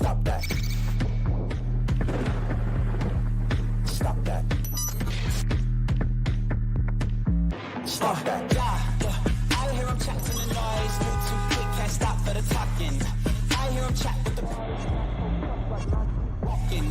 Stop that. Stop that. Stop that. I hear him chat to the noise. Move too quick, can't stop for the talking. I hear him chat with the walking.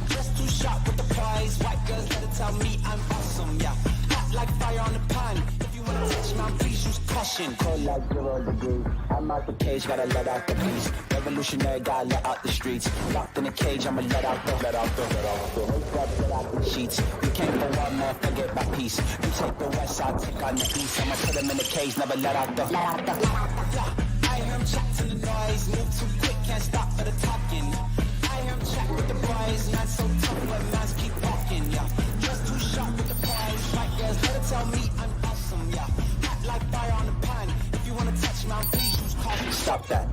Just too sharp with the prize. White girls better tell me I'm awesome, yeah. Hot like fire on the pan. If you wanna touch my please use caution. Cold like 0 degrees. I'm out the cage, gotta let out the beast. Revolutionary, gotta let out the streets. Locked in a cage, I'ma let out the sheets. You can't go out, man, forget my peace. You take the west, I'll take on the east. I'ma put them in the cage, never let out the. I hear him chat to the noise. Move too quick, can't stop for the talking. I hear him chat with the boys. Not so tough, but minds keep walking, yeah. Just too sharp with the prize. White girls better tell me I'm awesome, yeah. Hot like fire on the pan. If you wanna touch my please use caution. Stop that.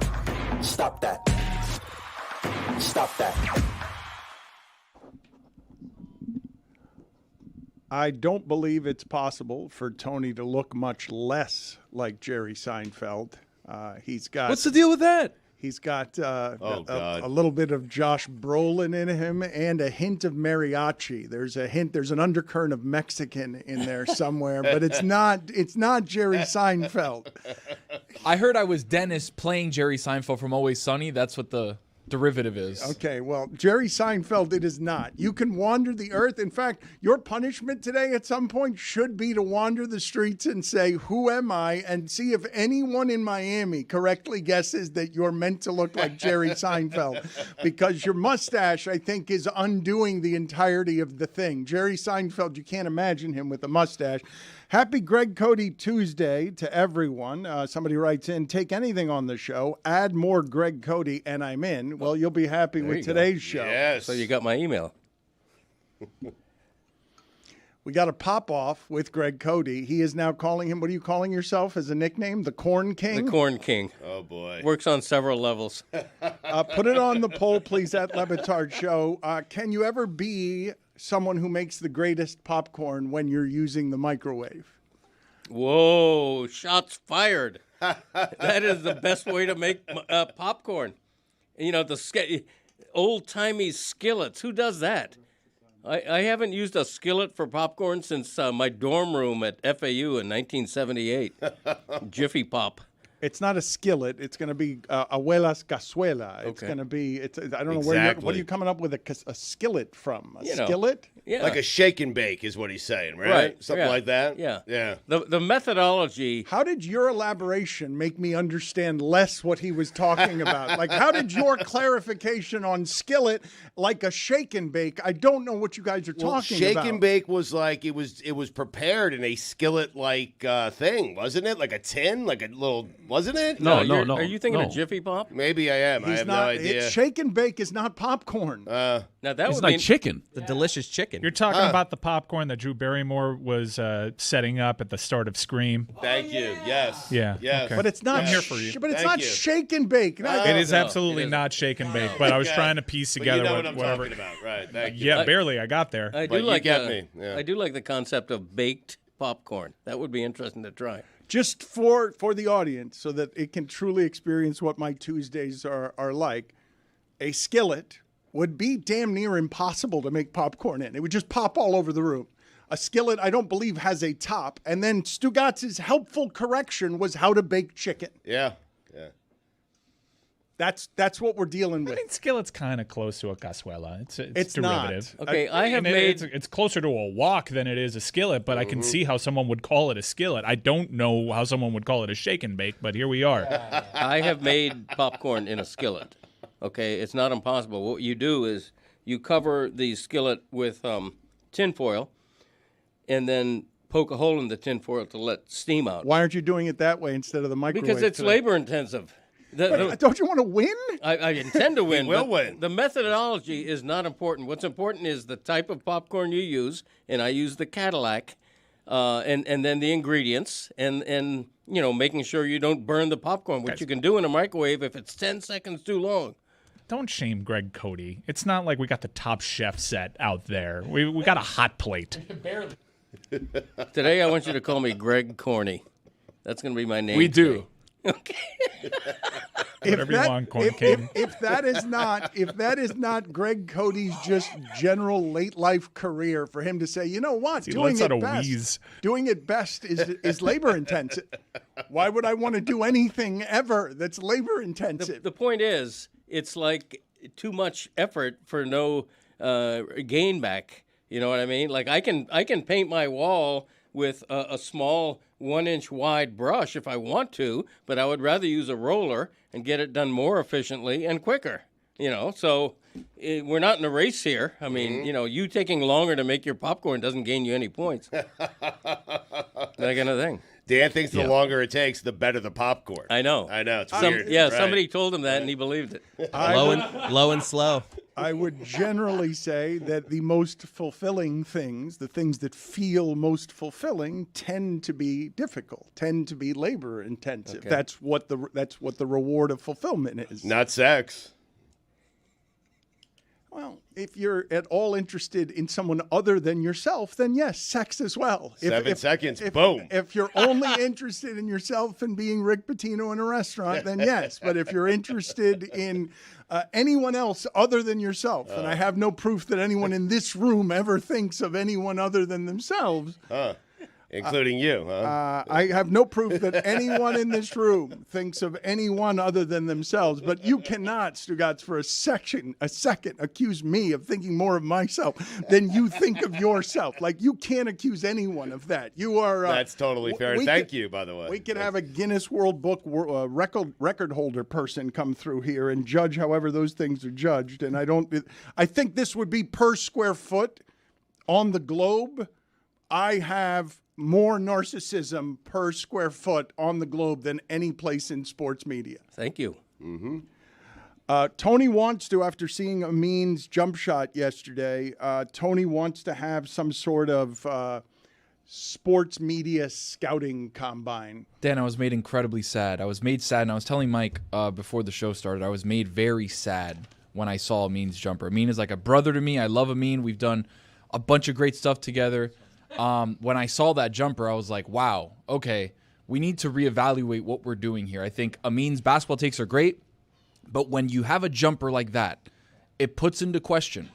Stop that. Stop that. I don't believe it's possible for Tony to look much less like Jerry Seinfeld. He's got. What's the deal with that? He's got a little bit of Josh Brolin in him and a hint of mariachi. There's an undercurrent of Mexican in there somewhere, but it's not Jerry Seinfeld. I heard I was Dennis playing Jerry Seinfeld from Always Sunny. That's what the derivative is. Okay, well, Jerry Seinfeld, it is not. You can wander the earth. In fact, your punishment today at some point should be to wander the streets and say, who am I? And see if anyone in Miami correctly guesses that you're meant to look like Jerry Seinfeld. Because your mustache, I think, is undoing the entirety of the thing. Jerry Seinfeld, you can't imagine him with a mustache. Happy Greg Cody Tuesday to everyone. Somebody writes in, take anything on the show, add more Greg Cody, and I'm in. Well, you'll be happy with today's show. Yes. So you got my email. We got a pop-off with Greg Cody. He is now calling him, what are you calling yourself as a nickname? The Corn King? The Corn King. Oh, boy. Works on several levels. Put it on the poll, please, at Le Batard Show. Can you ever be someone who makes the greatest popcorn when you're using the microwave? Whoa, shots fired. That is the best way to make popcorn. You know, the old-timey skillets. Who does that? I haven't used a skillet for popcorn since my dorm room at FAU in 1978. Jiffy Pop. It's not a skillet. It's going to be abuela's cazuela. It's going to be, I don't know what are you coming up with a skillet from? A skillet? Yeah. Like a shake and bake is what he's saying, right? Something like that? Yeah. Yeah. The methodology. How did your elaboration make me understand less what he was talking about? Like, how did your clarification on skillet, like a shake and bake? I don't know what you guys are talking about. Shake and bake was like, it was prepared in a skillet-like thing, wasn't it? Like a tin? Like a little, wasn't it? No. Are you thinking of Jiffy Pop? Maybe I am. I have no idea. Shake and bake is not popcorn. Now that It's would like mean chicken. The delicious chicken. You're talking about the popcorn that Drew Barrymore was setting up at the start of Scream. Thank you. Yes. Yeah. Yes. Okay. But it's not. I'm here for you. But it's Thank not you. shake and bake. It is absolutely it isn't. not shake and bake, but I was trying to piece But together you know what I'm whatever. talking about, right? Thank you. Yeah, barely. I got there. I But do you like get me. Yeah. I do like the concept of baked popcorn. That would be interesting to try. Just for the audience, so that it can truly experience what my Tuesdays are like, a skillet would be damn near impossible to make popcorn in. It would just pop all over the room. A skillet, I don't believe, has a top. And then Stugotz's helpful correction was how to bake chicken. Yeah. Yeah. That's what we're dealing I with. mean, skillet's kind of close to a cazuela. It's not. derivative. Okay, I have And made. it's closer to a wok than it is a skillet, but I can see how someone would call it a skillet. I don't know how someone would call it a shake and bake, but here we are. I have made popcorn in a skillet. Okay, it's not impossible. What you do is you cover the skillet with tin foil, and then poke a hole in the tin foil to let steam out. Why aren't you doing it that way instead of the microwave? Because it's today? labor intensive. Don't you want to win? I intend to win. will but win. The methodology is not important. What's important is the type of popcorn you use, and I use the Cadillac, and then the ingredients, and making sure you don't burn the popcorn, which you can do in a microwave if it's 10 seconds too long. Don't shame Greg Cody. It's not like we got the Top Chef set out there. We got a hot plate. Today I want you to call me Greg Corny. That's going to be my name. We do. Whatever you want, Corn King. If that is not Greg Cody's just general late life career for him to say, you know what, He doing lets out it a best, wheeze. doing it best is labor intensive. Why would I want to do anything ever that's labor intensive? The point is, it's like too much effort for no gain back. You know what I mean? Like I can paint my wall with a small 1-inch wide brush if I want to, but I would rather use a roller and get it done more efficiently and quicker. You know, so we're not in a race here. I mean, you know, you taking longer to make your popcorn doesn't gain you any points. That kind of thing. Dan thinks the longer it takes, the better the popcorn. I know. It's weird. Yeah, right? somebody told him that, and he believed it. Low and slow. I would generally say that the most fulfilling things, the things that feel most fulfilling, tend to be difficult, tend to be labor intensive. Okay. That's what the reward of fulfillment is. Not sex. Well, if you're at all interested in someone other than yourself, then yes, sex as well. 7 seconds, boom. If you're only interested in yourself and being Rick Pitino in a restaurant, then yes. But if you're interested in anyone else other than yourself, and I have no proof that anyone in this room ever thinks of anyone other than themselves. Including you, huh? I have no proof that anyone in this room thinks of anyone other than themselves. But you cannot, Stugotz, for a second, accuse me of thinking more of myself than you think of yourself. Like, you can't accuse anyone of that. You are. That's totally fair. Thank you, by the way. We could have a Guinness World Book record holder person come through here and judge however those things are judged. And I think this would be per square foot on the globe. I have more narcissism per square foot on the globe than any place in sports media. Thank you. Tony wants to, after seeing Amin's jump shot yesterday, Tony wants to have some sort of sports media scouting combine. Dan, I was made incredibly sad. I was made sad, and I was telling Mike before the show started, I was made very sad when I saw Amin's jumper. Amin is like a brother to me. I love Amin. We've done a bunch of great stuff together. When I saw that jumper, I was like, wow, okay, we need to reevaluate what we're doing here. I think Amin's basketball takes are great, but when you have a jumper like that, it puts into question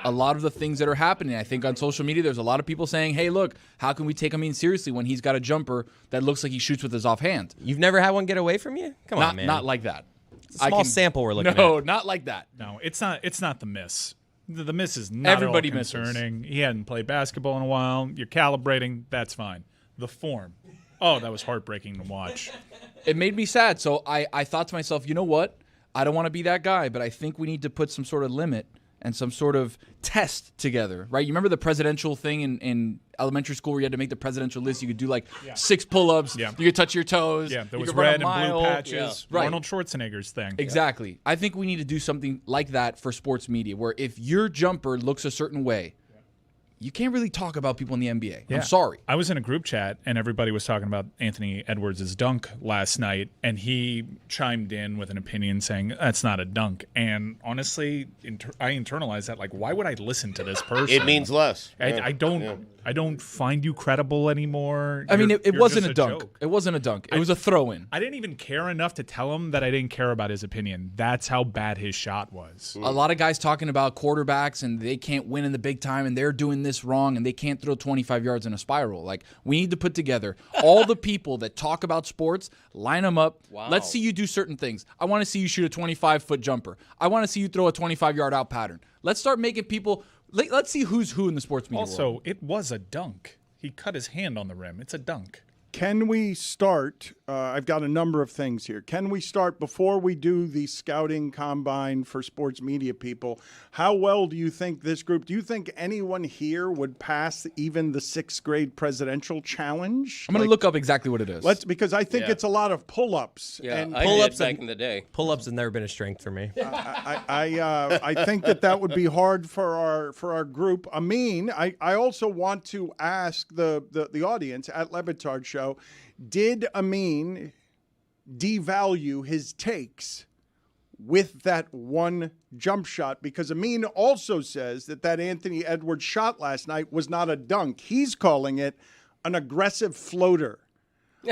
a lot of the things that are happening. I think on social media, there's a lot of people saying, hey, look, how can we take Amin seriously when he's got a jumper that looks like he shoots with his offhand? You've never had one get away from you? Come on, man. Not like that. It's a small sample we're looking at. No, not like that. No, it's not the miss. The miss is not Everybody at all concerning. He hadn't played basketball in a while. You're calibrating. That's fine. The form. Oh, that was heartbreaking to watch. It made me sad. So I thought to myself, you know what? I don't want to be that guy, but I think we need to put some sort of limit and some sort of test together, right? You remember the presidential thing in elementary school where you had to make the presidential list? You could do like 6 pull-ups. Yeah. You could touch your toes. Yeah, there you was could run a red and mile. blue patches. Yeah. Right. Arnold Schwarzenegger's thing. Exactly. I think we need to do something like that for sports media, where if your jumper looks a certain way, you can't really talk about people in the NBA. Yeah. I'm sorry. I was in a group chat, and everybody was talking about Anthony Edwards' dunk last night, and he chimed in with an opinion saying, that's not a dunk. And honestly, I internalized that. Like, why would I listen to this person? It means less. I don't find you credible anymore. I mean, it You're wasn't just a dunk. joke. It wasn't a dunk. It was a throw-in. I didn't even care enough to tell him that I didn't care about his opinion. That's how bad his shot was. A lot of guys talking about quarterbacks and they can't win in the big time and they're doing this wrong and they can't throw 25 yards in a spiral. Like, we need to put together all the people that talk about sports, line them up. Wow. Let's see you do certain things. I want to see you shoot a 25-foot jumper. I want to see you throw a 25-yard out pattern. Let's start making people – let's see who's who in the sports media world. Also, it was a dunk. He cut his hand on the rim. It's a dunk. Can we start? I've got a number of things here. Can we start before we do the scouting combine for sports media people? How well do you think this group, do you think anyone here would pass even the 6th grade presidential challenge? I'm going to look up exactly what it is. Because I think it's a lot of pull-ups. Yeah, and I did back in the day. Pull-ups have never been a strength for me. I think that would be hard for our group. Amin, I also want to ask the audience at Le Batard Show, did Amin devalue his takes with that one jump shot? Because Amin also says that Anthony Edwards shot last night was not a dunk. He's calling it an aggressive floater.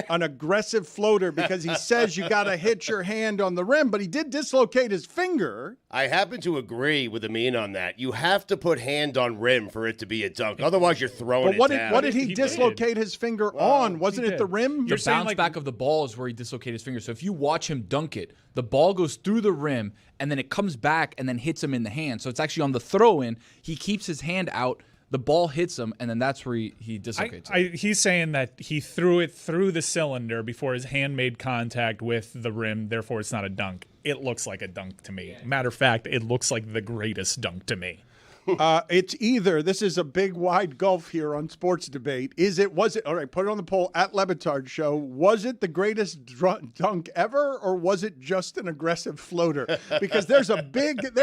an aggressive floater because he says you got to hit your hand on the rim, but he did dislocate his finger. I happen to agree with Amin on that. You have to put hand on rim for it to be a dunk. Otherwise, you're throwing But it down. what did he dislocate his finger on? Wasn't it the rim? The bounce back of the ball is where he dislocated his finger. So if you watch him dunk it, the ball goes through the rim, and then it comes back and then hits him in the hand. So it's actually on the throw-in. He keeps his hand out. The ball hits him, and then that's where he dislocates it. He's saying that he threw it through the cylinder before his hand made contact with the rim, therefore it's not a dunk. It looks like a dunk to me. Matter of fact, it looks like the greatest dunk to me. It's either, this is a big wide gulf here on sports debate. Was it, all right, put it on the poll at Le Batard Show. Was it the greatest dunk ever, or was it just an aggressive floater? Because there is a big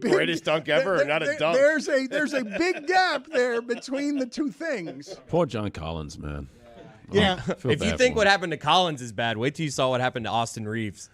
greatest dunk ever, not a dunk. There's a big gap there between the two things. Poor John Collins, man. Yeah. If you think what happened to Collins is bad, wait till you saw what happened to Austin Reeves.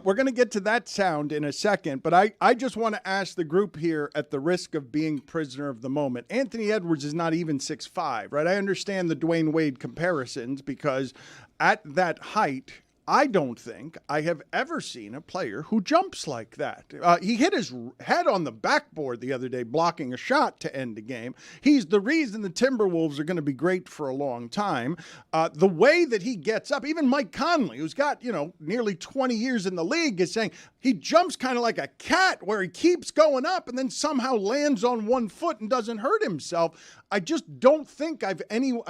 We're going to get to that sound in a second, but I just want to ask the group here, at the risk of being prisoner of the moment. Anthony Edwards is not even 6'5", right? I understand the Dwayne Wade comparisons because at that height, I don't think I have ever seen a player who jumps like that. He hit his head on the backboard the other day blocking a shot to end the game. He's the reason the Timberwolves are going to be great for a long time. The way that he gets up, even Mike Conley, who's got, nearly 20 years in the league, is saying he jumps kind of like a cat where he keeps going up and then somehow lands on one foot and doesn't hurt himself. I just don't think I've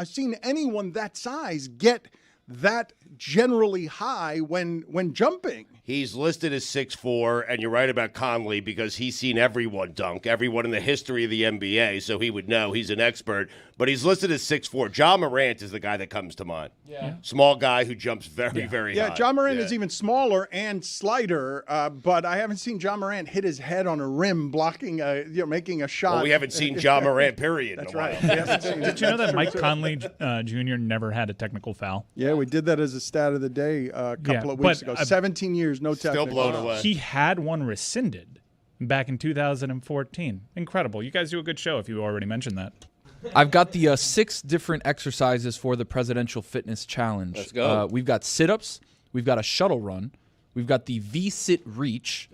seen anyone that size get that generally high when jumping. He's listed as 6'4", and you're right about Conley because he's seen everyone dunk, everyone in the history of the NBA, so he would know. He's an expert. But he's listed as 6'4". Ja Morant is the guy that comes to mind. Yeah. Small guy who jumps very, very high. Yeah, Ja Morant is even smaller and slighter, but I haven't seen Ja Morant hit his head on a rim blocking making a shot. Well, we haven't seen Ja Morant, period. That's in a right. while. Did you know that Mike Conley Jr. never had a technical foul? Yeah, we did that as a stat of the day a couple of weeks ago. 17 years, no technical. Still blown away. He had one rescinded back in 2014. Incredible. You guys do a good show if you already mentioned that. I've got the 6 different exercises for the Presidential Fitness Challenge. Let's go. We've got sit-ups. We've got a shuttle run. We've got the V-sit reach.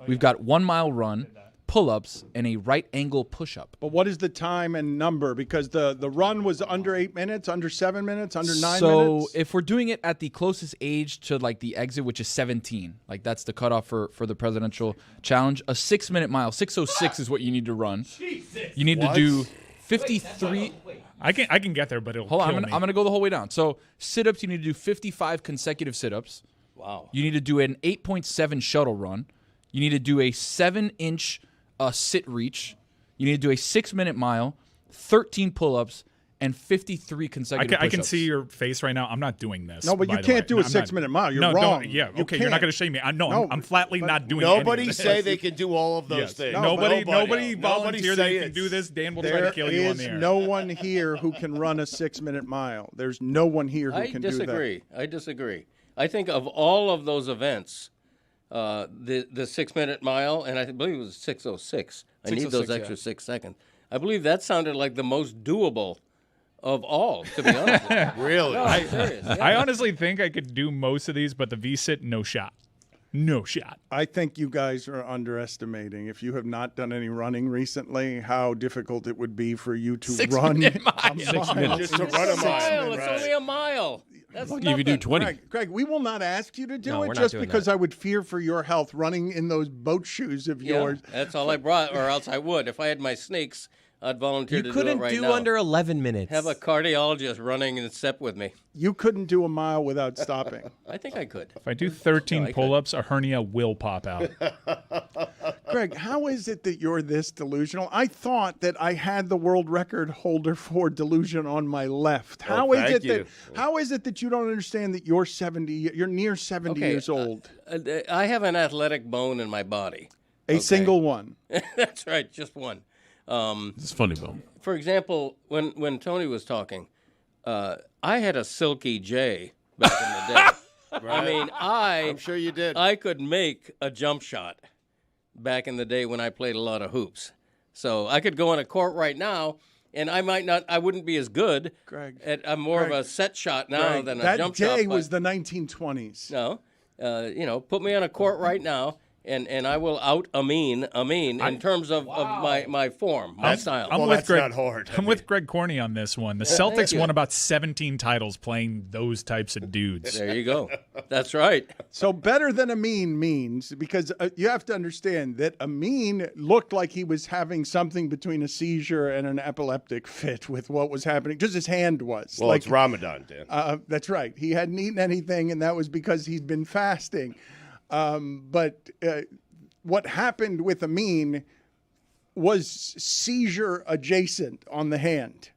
We've got 1 mile run, pull-ups, and a right angle push-up. But what is the time and number? Because the run was under 8 minutes, under 7 minutes, under 9 minutes. So if we're doing it at the closest age to like the exit, which is 17, like that's the cutoff for the Presidential Challenge, a 6-minute mile, 6:06 is what you need to run. You need to do 53. I can get there, but it'll Hold on, kill I'm me. going to go the whole way down. So sit-ups, you need to do 55 consecutive sit-ups. Wow. You need to do an 8.7 shuttle run. You need to do a 7-inch sit reach. You need to do a 6-minute mile, 13 pull-ups, and 53 consecutive I can push-ups. see your face right now. I'm not doing this. No, but you by the can't way. do No, a I'm not. 6-minute mile. You're No, wrong. don't. Yeah, You okay. You're not can't. going to shame me. No, I'm flatly not doing any Nobody of this. say they can do all of those Yes. things. Nobody Nobody volunteer that say you can it. do this. Dan will try to There kill you on is the air. no one here who can run a 6-minute mile. There's no one here who can do that. I disagree. I think of all of those events, the 6-minute mile, and I believe it was 6:06. I need those 6:06, extra 6 seconds. I believe that sounded like the most doable of all, to be honest with you. Really? No, I'm serious. Yeah. I honestly think I could do most of these, but the V-sit, no shot. No shot. I think you guys are underestimating. If you have not done any running recently, how difficult it would be for you to run 6-minute mile. 6 minutes. Just to run a mile. It's Right. only a mile. That's Lucky if you do nothing. 20. Greg, we will not ask you to do No, it we're not just doing because that. I would fear for your health running in those boat shoes of Yeah, yours. that's all I brought, or else I would. If I had my snakes, I'd volunteer You to couldn't do it right do now. under 11 minutes. Have a cardiologist running in step with me. You couldn't do a mile without stopping. I think I could. If I do 13 I could. pull-ups, a hernia will pop out. Greg, how is it that you're this delusional? I thought that I had the world record holder for delusion on my left. How is thank it that you. how is it that you don't understand that you're 70, you're near 70 Okay, years old? I have an athletic bone in my body. A single one. That's right, just one. It's funny, Bill. For example, when Tony was talking, I had a Silky J back in the day. I mean, I'm sure you did. I could make a jump shot back in the day when I played a lot of hoops. So I could go on a court right now And I wouldn't be as good. Greg, I'm more of a set shot now than a jump shot. That day was the 1920s. No, put me on a court right now, and I will out Amin in terms of my form, my style. I'm Well, with that's Greg, not hard. I'm with Greg Corney on this one. The Celtics won about 17 titles playing those types of dudes. There you go. That's right. So better than Amin means, because you have to understand that Amin looked like he was having something between a seizure and an epileptic fit with what was happening. Just his hand was. Well, it's Ramadan, Dan. That's right. He hadn't eaten anything, and that was because he'd been fasting. But what happened with Amin was seizure adjacent on the hand.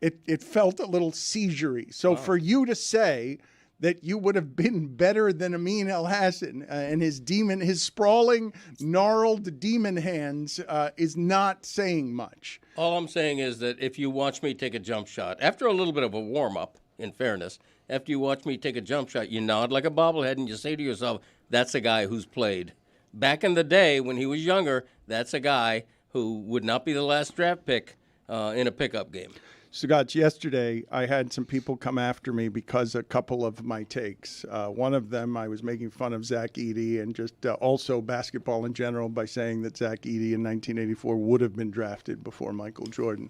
It felt a little seizure-y. So for you to say that you would have been better than Amin El-Hassan and his sprawling, gnarled demon hands is not saying much. All I'm saying is that if you watch me take a jump shot, after a little bit of a warm-up, in fairness, after you watch me take a jump shot, you nod like a bobblehead and you say to yourself, that's a guy who's played. Back in the day when he was younger, that's a guy who would not be the last draft pick in a pickup game. Stugotz, yesterday I had some people come after me because a couple of my takes. One of them, I was making fun of Zach Edey and just also basketball in general by saying that Zach Edey in 1984 would have been drafted before Michael Jordan.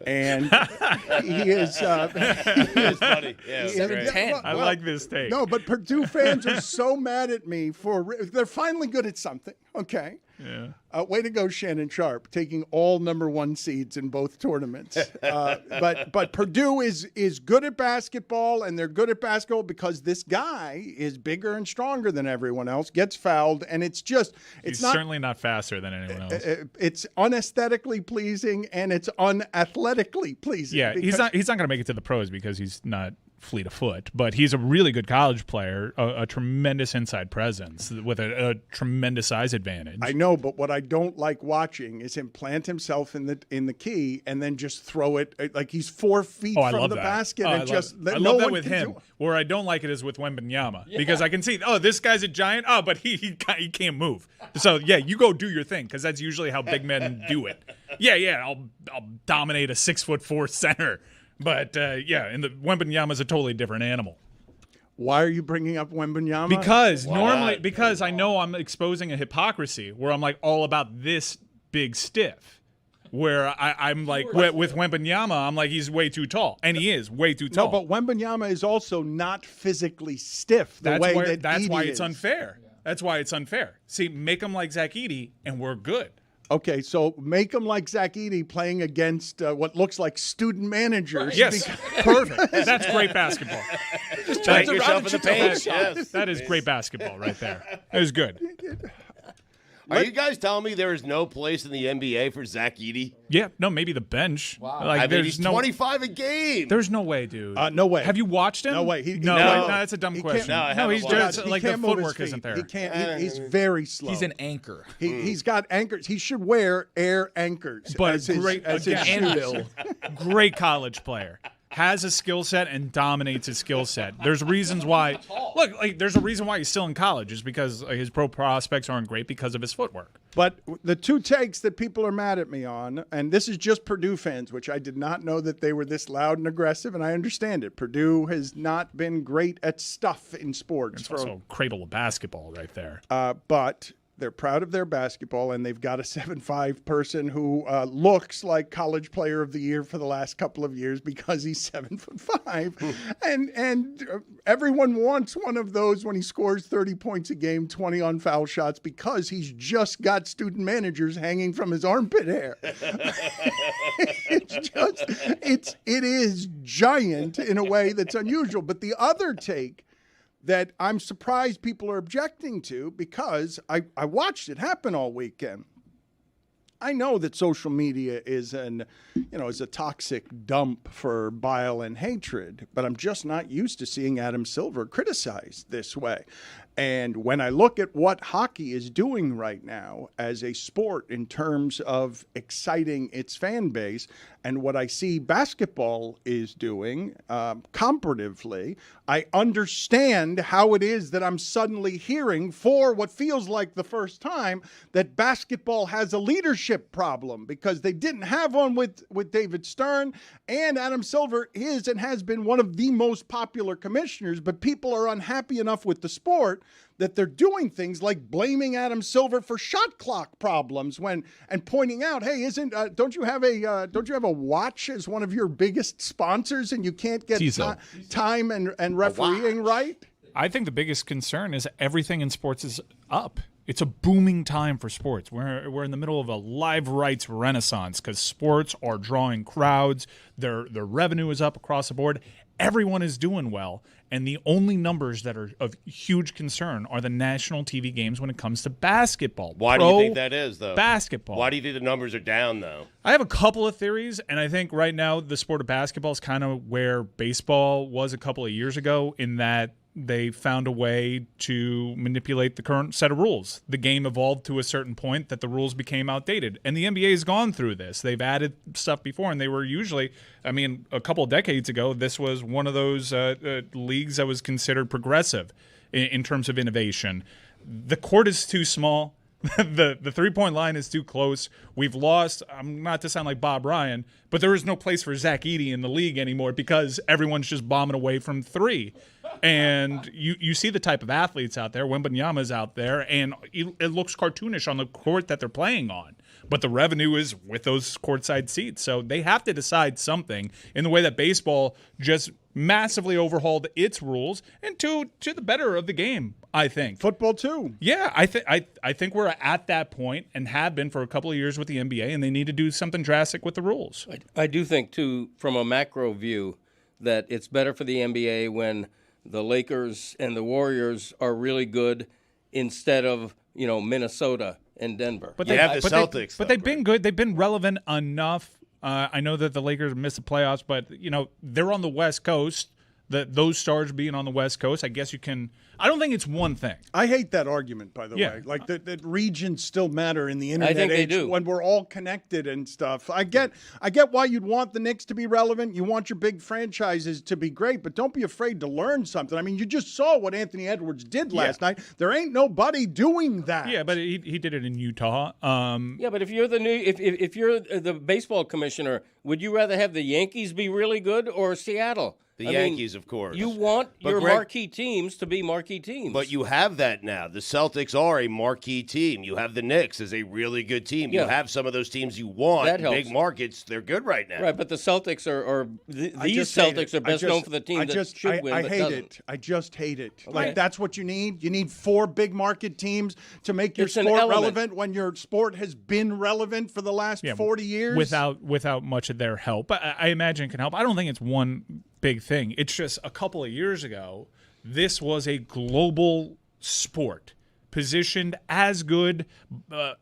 And he is funny. Yeah, 7'10". I like this take. No, but Purdue fans are so mad at me they're finally good at something. Okay. Yeah. Way to go, Shannon Sharp, taking all number 1 seeds in both tournaments. But Purdue is good at basketball, and they're good at basketball because this guy is bigger and stronger than everyone else, gets fouled, and he's certainly not faster than anyone else. It's unaesthetically pleasing, and it's unathletically pleasing. Yeah, he's not going to make it to the pros because he's not fleet of foot, but he's a really good college player, a tremendous inside presence with a tremendous size advantage. I know, but what I don't like watching is him plant himself in the key and then just throw it like he's 4 feet from the basket and just I love that with him. Where I don't like it is with Wembanyama because I can see, this guy's a giant. Oh, but he can't move. So yeah, you go do your thing because that's usually how big men do it. Yeah, I'll dominate a 6'4" center. But, and the Wembanyama is a totally different animal. Why are you bringing up Wembanyama? Because I know I'm exposing a hypocrisy where I'm like all about this big stiff. Where I'm like, with Wembanyama, I'm like, he's way too tall. And he is way too tall. No, but Wembanyama is also not physically stiff That's why it's unfair. That's why it's unfair. See, make him like Zach Edey, and we're good. Okay, so make him like Zach Edey playing against what looks like student managers. Yes, perfect. That's great basketball. Take yourself in the paint. Yes. That is great basketball right there. That is good. Are you guys telling me there is no place in the NBA for Zach Edey? Yeah, no, maybe the bench. Wow. Like, he's 25 a game. There's no way, dude. No way. Have you watched him? No way. No, that's a dumb question. No, he's just like the footwork isn't isn't there. He can't. He's very slow. He's an anchor. He's got anchors. He should wear air anchors. But as his, great as his shoes. Great college player. Has a skill set and dominates his skill set. There's reasons why. Look, there's a reason why he's still in college is because his pro prospects aren't great because of his footwork. But the two takes that people are mad at me on, and this is just Purdue fans, which I did not know that they were this loud and aggressive, and I understand it. Purdue has not been great at stuff in sports. It's also cradle of basketball right there. But they're proud of their basketball, and they've got a 7'5" person who looks like College Player of the Year for the last couple of years because he's 7'5", and everyone wants one of those when he scores 30 points a game, 20 on foul shots, because he's just got student managers hanging from his armpit hair. It is giant in a way that's unusual. But the other take that I'm surprised people are objecting to, because I watched it happen all weekend. I know that social media is a toxic dump for bile and hatred, but I'm just not used to seeing Adam Silver criticized this way. And when I look at what hockey is doing right now as a sport in terms of exciting its fan base, and what I see basketball is doing comparatively, I understand how it is that I'm suddenly hearing for what feels like the first time that basketball has a leadership problem, because they didn't have one with David Stern, and Adam Silver is and has been one of the most popular commissioners, but people are unhappy enough with the sport that they're doing things like blaming Adam Silver for shot clock problems and pointing out, hey, don't you have a watch as one of your biggest sponsors and you can't get time and refereeing right? I think the biggest concern is everything in sports is up. It's a booming time for sports. We're in the middle of a live rights renaissance because sports are drawing crowds. Their revenue is up across the board. Everyone is doing well, and the only numbers that are of huge concern are the national TV games when it comes to basketball. Why do you think that is, though? Basketball. Why do you think the numbers are down, though? I have a couple of theories, and I think right now the sport of basketball is kind of where baseball was a couple of years ago, in that they found a way to manipulate the current set of rules. The game evolved to a certain point that the rules became outdated. And the NBA has gone through this. They've added stuff before, and they were usually, a couple of decades ago, this was one of those leagues that was considered progressive in terms of innovation. The court is too small. The three-point line is too close. We've lost, not to sound like Bob Ryan, but there is no place for Zach Edey in the league anymore because everyone's just bombing away from three. And you see the type of athletes out there. Wembanyama's out there, and it looks cartoonish on the court that they're playing on. But the revenue is with those courtside seats. So they have to decide something in the way that baseball just massively overhauled its rules and to the better of the game, I think. Football, too. Yeah, I think we're at that point and have been for a couple of years with the NBA, and they need to do something drastic with the rules. I do think, too, from a macro view, that it's better for the NBA when the Lakers and the Warriors are really good instead of, Minnesota and Denver. But they have the Celtics. But they've been good. They've been relevant enough. I know that the Lakers missed the playoffs, but, they're on the West Coast. Those stars being on the West Coast, I guess you can – I don't think it's one thing. I hate that argument, by the way. Like, that regions still matter in the internet I think age they do. when we're all connected and stuff. I get why you'd want the Knicks to be relevant. You want your big franchises to be great, but don't be afraid to learn something. I mean, you just saw what Anthony Edwards did last night. There ain't nobody doing that. Yeah, but he did it in Utah. Yeah, but if you're if you're the baseball commissioner, would you rather have the Yankees be really good or Seattle? The Yankees, of course. You want your marquee teams to be marquee teams. But you have that now. The Celtics are a marquee team. You have the Knicks as a really good team. Yeah. You have some of those teams you want. That helps. Big markets. They're good right now. Right, but the Celtics these Celtics are best known for the team that should win, I but hate doesn't. it. I just hate it. Okay. Like, that's what you need. You need 4 big market teams to make your It's an sport element. relevant when your sport has been relevant for the last 40 years. Without much of their help. But I imagine it can help. I don't think it's one big thing. It's just a couple of years ago, this was a global sport positioned as good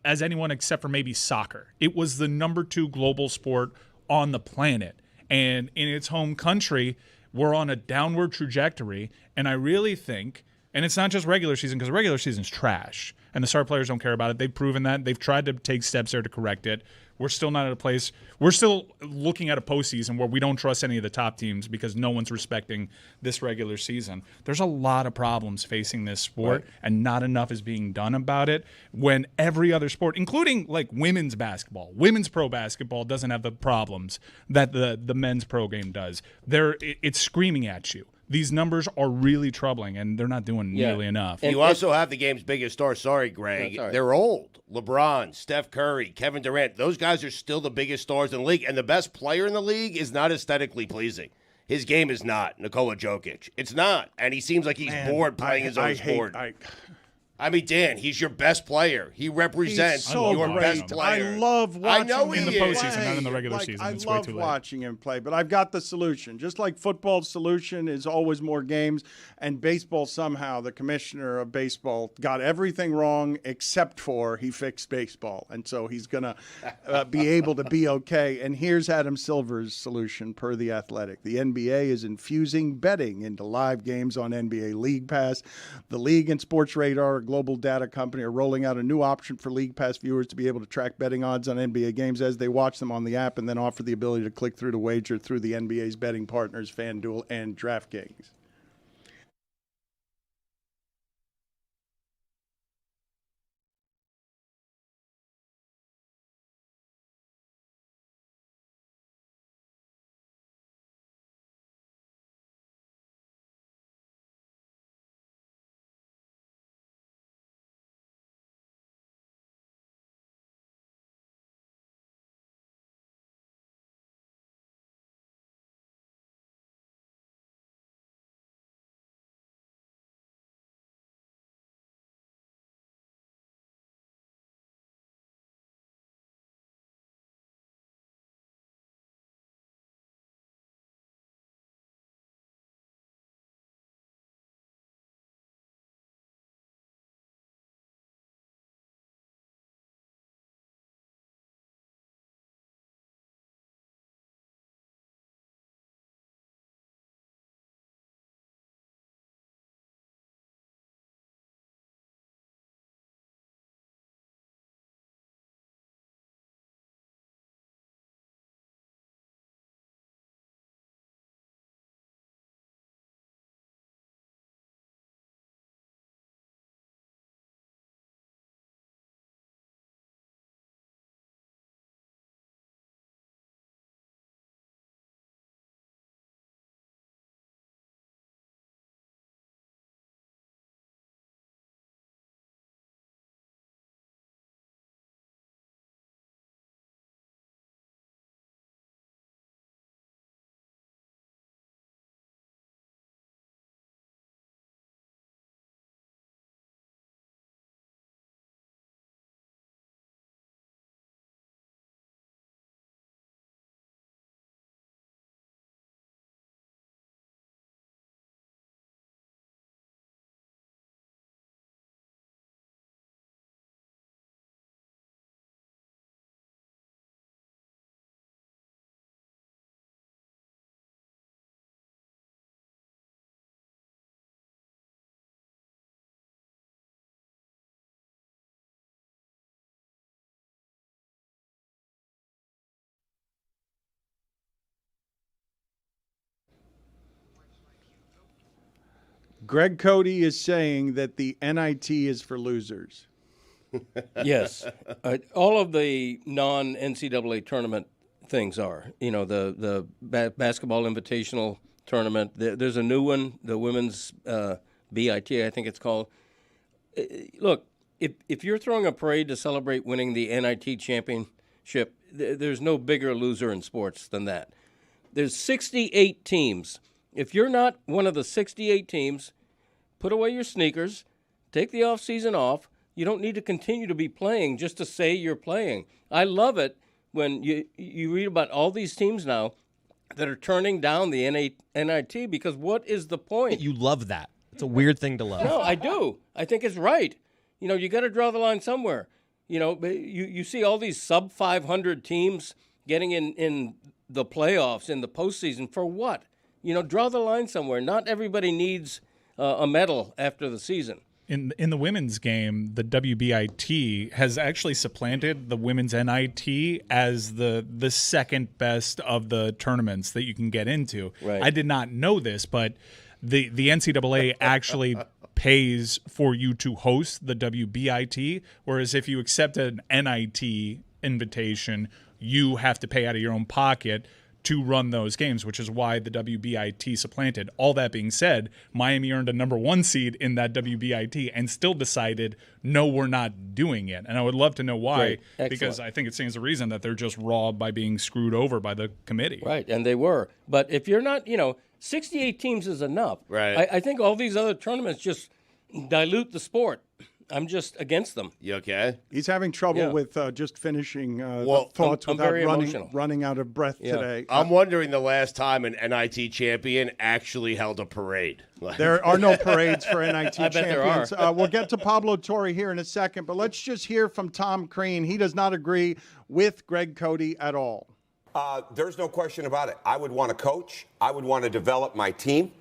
as anyone except for maybe soccer. It was the number 2 global sport on the planet. And in its home country, we're on a downward trajectory. And I really think, and it's not just regular season, because regular season's trash. And the star players don't care about it. They've proven that. They've tried to take steps there to correct it. We're still not at a place. We're still looking at a postseason where we don't trust any of the top teams because no one's respecting this regular season. There's a lot of problems facing this sport, and not enough is being done about it when every other sport, including like women's basketball, women's pro basketball doesn't have the problems that the men's pro game does. It's screaming at you. These numbers are really troubling, and they're not doing nearly enough. You also have the game's biggest stars. Sorry, Greg. No, they're old. LeBron, Steph Curry, Kevin Durant. Those guys are still the biggest stars in the league, and the best player in the league is not aesthetically pleasing. His game is not Nikola Jokic. It's not, and he seems like he's bored playing his own sport. I mean, Dan, he's your best player. He represents He's so your great. best player. I love watching know him he in the is. postseason, not in the regular Like, season. I It's way love too late. watching him play, but I've got the solution. Just like football's solution is always more games, and baseball somehow, the commissioner of baseball got everything wrong except for he fixed baseball. And so he's going to be able to be okay. And here's Adam Silver's solution per The Athletic. The NBA is infusing betting into live games on NBA League Pass. The league and Sports Radar, a global data company, are rolling out a new option for League Pass viewers to be able to track betting odds on NBA games as they watch them on the app, and then offer the ability to click through to wager through the NBA's betting partners, FanDuel and DraftKings. Greg Cody is saying that the NIT is for losers. Yes. All of the non-NCAA tournament things are. You know, the basketball invitational tournament. There's a new one, the women's BIT, I think it's called. Look, if you're throwing a parade to celebrate winning the NIT championship, there's no bigger loser in sports than that. There's 68 teams. If you're not one of the 68 teams, put away your sneakers, take the offseason off. You don't need to continue to be playing just to say you're playing. I love it when you read about all these teams now that are turning down the NIT because what is the point? You love that. It's a weird thing to love. No, I do. I think it's right. You know, you got to draw the line somewhere. You know, you see all these sub-500 teams getting in the playoffs, in the postseason, for what? You know, draw the line somewhere. Not everybody needs a medal after the season. In the women's game, the WBIT has actually supplanted the women's NIT as the second best of the tournaments that you can get into. Right. I did not know this, but the NCAA actually pays for you to host the WBIT, whereas if you accept an NIT invitation, you have to pay out of your own pocket to run those games, which is why the WBIT supplanted. All that being said, Miami earned a number 1 seed in that WBIT and still decided, no, we're not doing it. And I would love to know why, because I think it stands to reason that they're just raw by being screwed over by the committee. Right, and they were. But if you're not, 68 teams is enough. Right. I think all these other tournaments just dilute the sport. I'm just against them. You okay? He's having trouble with just finishing thoughts I'm without very emotional. running out of breath today. I'm wondering the last time an NIT champion actually held a parade. There are no parades for NIT I bet there champions. are. We'll get to Pablo Torre here in a second, but let's just hear from Tom Crean. He does not agree with Greg Cody at all. There's no question about it. I would want to coach. I would want to develop my team.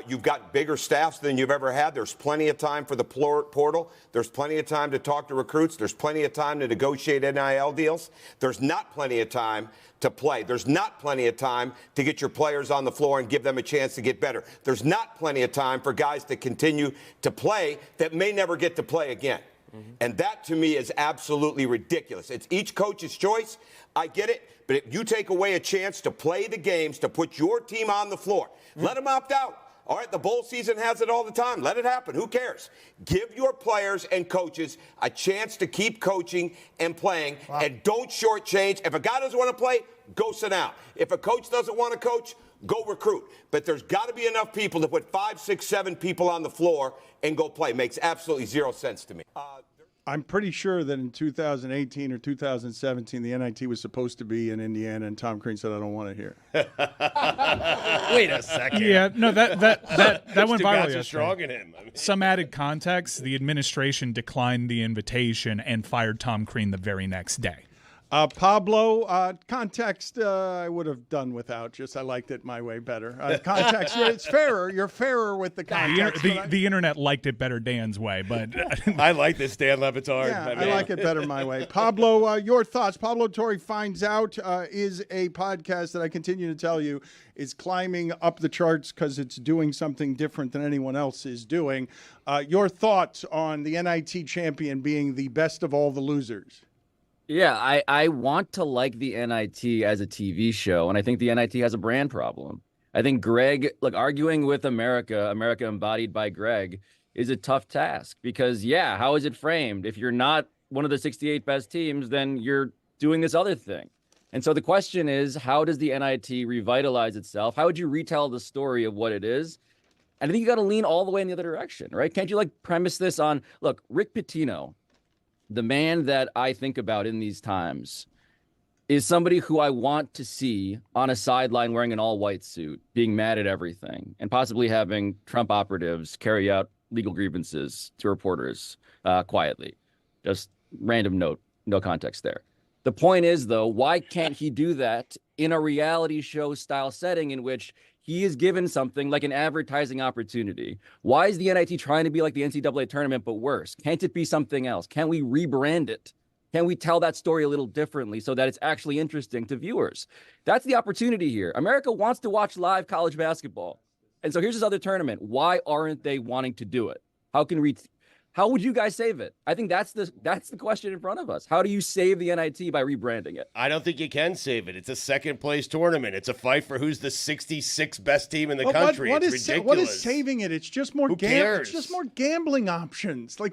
You've got bigger staffs than you've ever had. There's plenty of time for the portal. There's plenty of time to talk to recruits. There's plenty of time to negotiate NIL deals. There's not plenty of time to play. There's not plenty of time to get your players on the floor and give them a chance to get better. There's not plenty of time for guys to continue to play that may never get to play again. And that, to me, is absolutely ridiculous. It's each coach's choice. I get it. But if you take away a chance to play the games, to put your team on the floor, let them opt out. All right, the bowl season has it all the time. Let it happen. Who cares? Give your players and coaches a chance to keep coaching and playing, and don't shortchange. If a guy doesn't want to play, go sit down. If a coach doesn't want to coach, go recruit. But there's got to be enough people to put 5, 6, 7 people on the floor and go play. Makes absolutely zero sense to me. I'm pretty sure that in 2018 or 2017, the NIT was supposed to be in Indiana, and Tom Crean said, "I don't want to hear." Wait a second. Yeah, no, that went viral Stugotz yesterday. is strong in him. Some added context: the administration declined the invitation and fired Tom Crean the very next day. Pablo, context I would have done without. Just I liked it my way better. Context, it's fairer. You're fairer with the context. The internet liked it better Dan's way, but I like this Dan Le Batard. Yeah, I like it better my way. Pablo, your thoughts. Pablo Torre Finds Out is a podcast that I continue to tell you is climbing up the charts because it's doing something different than anyone else is doing. Your thoughts on the NIT champion being the best of all the losers? Yeah, I want to like the NIT as a TV show, and I think the NIT has a brand problem. I think Greg, arguing with America embodied by Greg, is a tough task because, how is it framed? If you're not one of the 68 best teams, then you're doing this other thing. And so the question is, how does the NIT revitalize itself? How would you retell the story of what it is? And I think you got to lean all the way in the other direction, right? Can't you premise this on, Rick Pitino, the man that I think about in these times, is somebody who I want to see on a sideline wearing an all-white suit, being mad at everything, and possibly having Trump operatives carry out legal grievances to reporters quietly. Just random note, no context there. The point is, though, why can't he do that in a reality show style setting in which he is given something like an advertising opportunity? Why is the NIT trying to be like the NCAA tournament, but worse? Can't it be something else? Can we rebrand it? Can we tell that story a little differently so that it's actually interesting to viewers? That's the opportunity here. America wants to watch live college basketball. And so here's this other tournament. Why aren't they wanting to do it? How would you guys save it? I think that's the question in front of us. How do you save the NIT by rebranding it? I don't think you can save it. It's a second-place tournament. It's a fight for who's the 66th best team in the country. It's ridiculous. What is saving it? It's just more cares? It's just more gambling options. Well,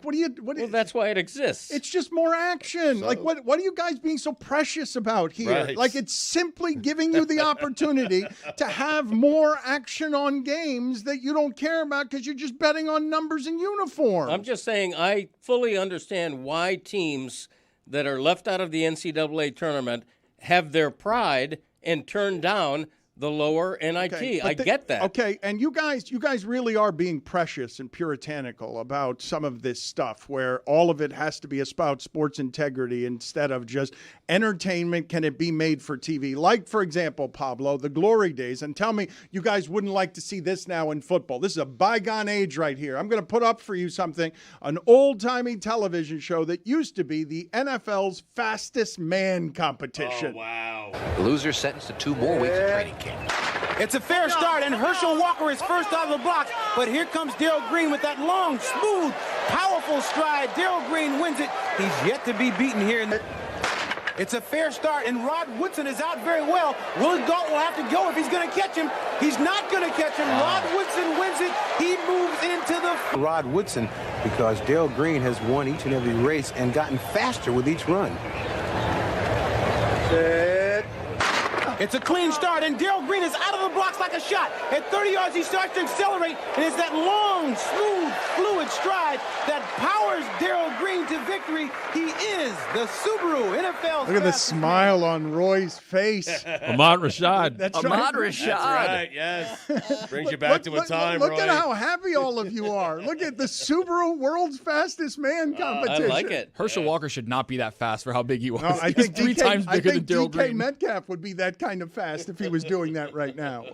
that's why it exists. It's just more action. What are you guys being so precious about here? Right. It's simply giving you the opportunity to have more action on games that you don't care about because you're just betting on numbers and uniform. I'm just saying I fully understand why teams that are left out of the NCAA tournament have their pride and turn down the lower NIT. Okay, I get that. Okay, and you guys really are being precious and puritanical about some of this stuff where all of it has to be about sports integrity instead of just entertainment. Can it be made for TV? Like, for example, Pablo, the glory days. And tell me you guys wouldn't like to see this now in football. This is a bygone age right here. I'm going to put up for you something, an old-timey television show that used to be the NFL's fastest man competition. Oh, wow. The loser sentenced to 2 more weeks of training camp. It's a fair start, and Herschel Walker is first out of the blocks, but here comes Darryl Green with that long, smooth, powerful stride. Darryl Green wins it. He's yet to be beaten here. It's a fair start, and Rod Woodson is out very well. Willie Galt will have to go if he's going to catch him. He's not going to catch him. Rod Woodson wins it. He moves into the... Rod Woodson, because Darryl Green has won each and every race and gotten faster with each run. It's a clean start, and Darryl Green is out of the blocks like a shot. At 30 yards, he starts to accelerate, and it's that long, smooth, fluid stride, that powers Daryl Green to victory. He is the Subaru NFL. Look at the smile on Roy's face. Ahmad Rashad. That's Ahmad right. Rashad. That's right, yes. Brings you back to a time, Look Roy. at how happy all of you are. Look at the Subaru World's Fastest Man competition. I like it. Herschel Walker should not be that fast for how big he was. No, I He was think three times bigger than Daryl DK Green. Metcalf would be that kind of fast if he was doing that right now.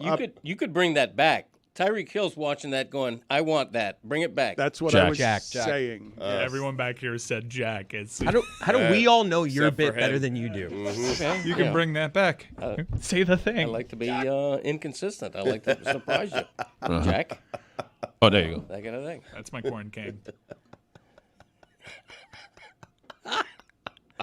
You could bring that back. Tyreek Hill's watching that going, I want that. Bring it back. That's what Jack. I was Jack. saying. Everyone back here said Jack. It's How do we all know your Except for bit better him. than you do? Okay. you can bring that back. Say the thing. I like to be inconsistent. I like to surprise you. Jack, Oh, there you go. that kind of thing. That's my corn king.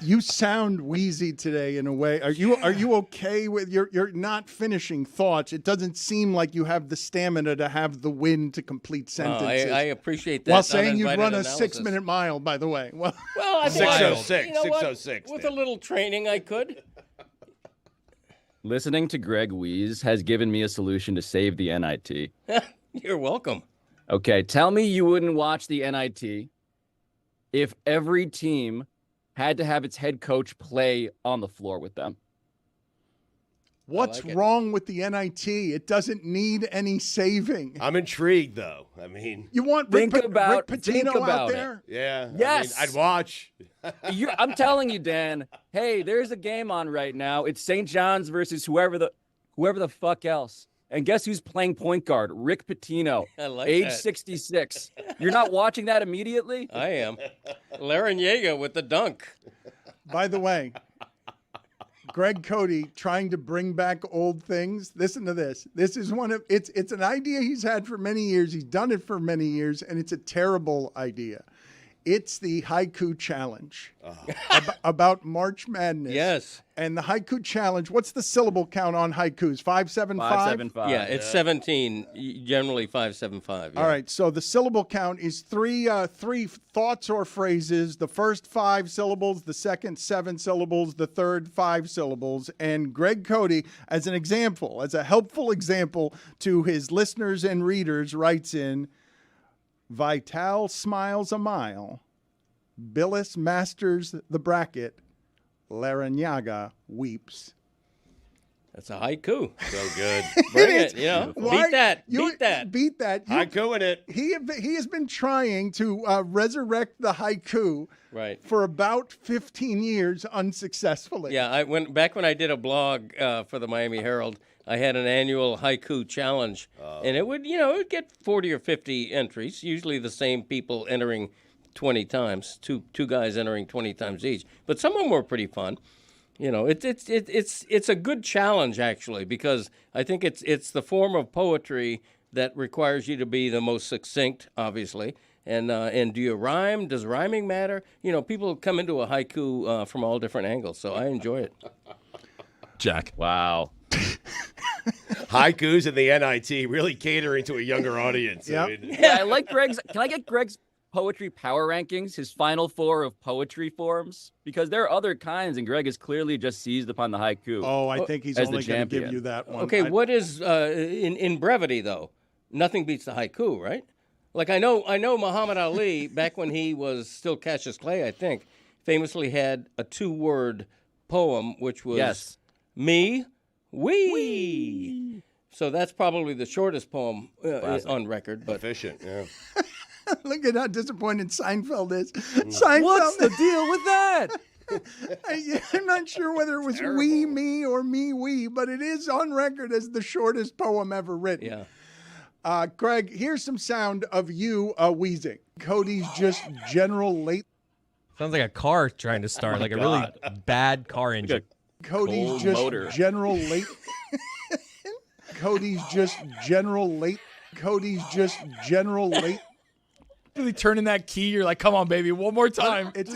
You sound wheezy today in a way. Are you okay with you're not finishing thoughts? It doesn't seem like you have the stamina to have the wind to complete sentences. I appreciate that. While saying you'd uninvited run a analysis. 6-minute mile, by the way. Well, Well, I think 6:06, you know what? 6:06, With Dan. a little training, I could. Listening to Greg wheeze has given me a solution to save the NIT. You're welcome. Okay, tell me you wouldn't watch the NIT if every team had to have its head coach play on the floor with them. what's like it. wrong with the NIT? It doesn't need any saving. I'm intrigued, though. I mean, You want Think Rick about Pitino out it. there? yeah. Yes. I mean, I'd watch. I'm telling you, Dan. Hey, there's a game on right now. It's St. John's versus whoever the fuck else. And guess who's playing point guard? Rick Pitino, I like age that. 66. You're not watching that immediately? I am. Larinaga with the dunk. By the way, Greg Cody trying to bring back old things. Listen to this. This is it's an idea he's had for many years. He's done it for many years, and it's a terrible idea. It's the Haiku Challenge about March Madness. Yes. And the Haiku Challenge, what's the syllable count on haikus? 575? 575. Yeah, it's 17, generally 575. Yeah. All right, so the syllable count is three thoughts or phrases. The first 5 syllables, the second 7 syllables, the third 5 syllables. And Greg Cody, as an example, as a helpful example to his listeners and readers, writes in, Vital smiles a mile, Billis masters the bracket, Larinaga weeps. That's a haiku. So good. Bring it, you know. Why- Beat that. you- Beat that. Beat that. You- Haiku in it. He has been trying to resurrect the haiku Right. for about 15 years unsuccessfully. Yeah, back when I did a blog for the Miami Herald, I had an annual haiku challenge, and it would get 40 or 50 entries, usually the same people entering 20 times, two guys entering 20 times each. But some of them were pretty fun. You know, it's a good challenge actually, because I think it's the form of poetry that requires you to be the most succinct, obviously. And do you rhyme? Does rhyming matter? You know, people come into a haiku from all different angles, so I enjoy it. Jack. Wow. Haikus and the NIT really catering to a younger audience. Yep. I mean, Yeah, I like Greg's. Can I get Greg's poetry power rankings, his final 4 of poetry forms? Because there are other kinds, and Greg has clearly just seized upon the haiku. Oh, I think he's As the only going to give champion. you that one. Okay, what is in brevity though? Nothing beats the haiku, right? Like I know Muhammad Ali back when he was still Cassius Clay, I think, famously had a 2-word poem which was Yes. me, we. So that's probably the shortest poem on record. But efficient. Yeah. Look at how disappointed Seinfeld is. Seinfeld. What's the deal with that? I'm not sure whether it was we, me, or me, we, but it is on record as the shortest poem ever written. yeah, Greg, here's some sound of you wheezing. Cody's just general late. Sounds like a car trying to start, like a really bad car engine. Cody's Cold just motor. general late. Cody's just general late. Cody's just general late. Really turning that key. You're like, come on, baby, one more time. It's